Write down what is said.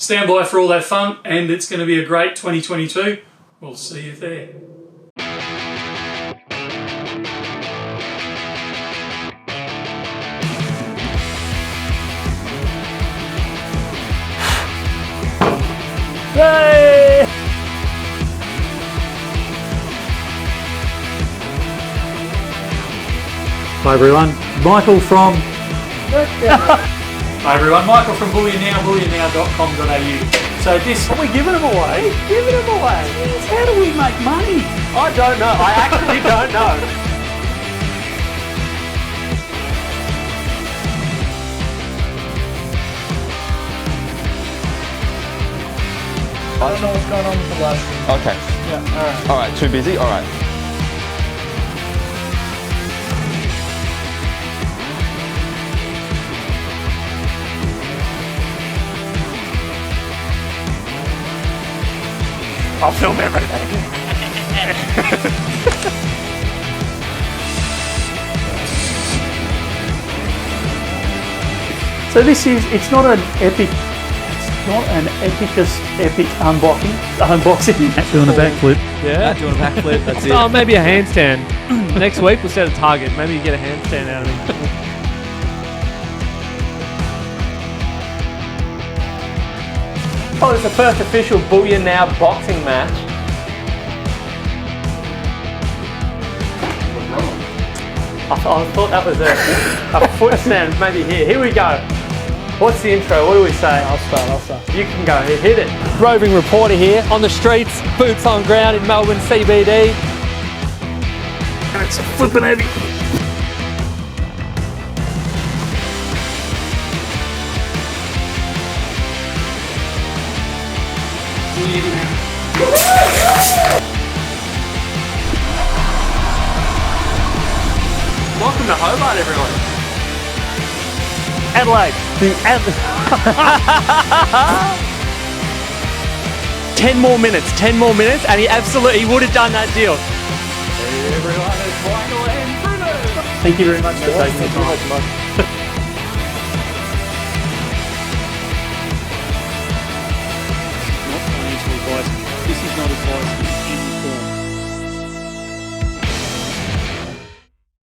stand by for all that fun, and it's going to be a great 2022. We'll see you there. Yay! Hi everyone, Michael from... Hi everyone, Michael from Bullion Now, bullionnow.com.au. So this... Are we giving them away? Giving them away? Yes, how do we make money? I don't know. I actually don't know. I don't know what's going on with the live stream. Okay. Yeah, alright. Alright, too busy? Alright. I'll film everything. So this is, it's not an epic unboxing. Doing a backflip. Yeah. Doing a backflip, that's it. Oh, maybe a handstand. Next week we'll set a target. Maybe you get a handstand out of me. Oh, it's the first official Bullion Now boxing match. I thought that was a foot stand, maybe here. Here we go. What's the intro? What do we say? I'll start. You can go, hit it. Roving reporter here on the streets, boots on ground in Melbourne CBD. And it's flipping heavy. Welcome to Hobart, everyone. Adelaide. 10 more minutes, and he would have done that deal. Everyone is Michael and Bruno. Thank you very much for taking the time. Not financial advice. This is not advice.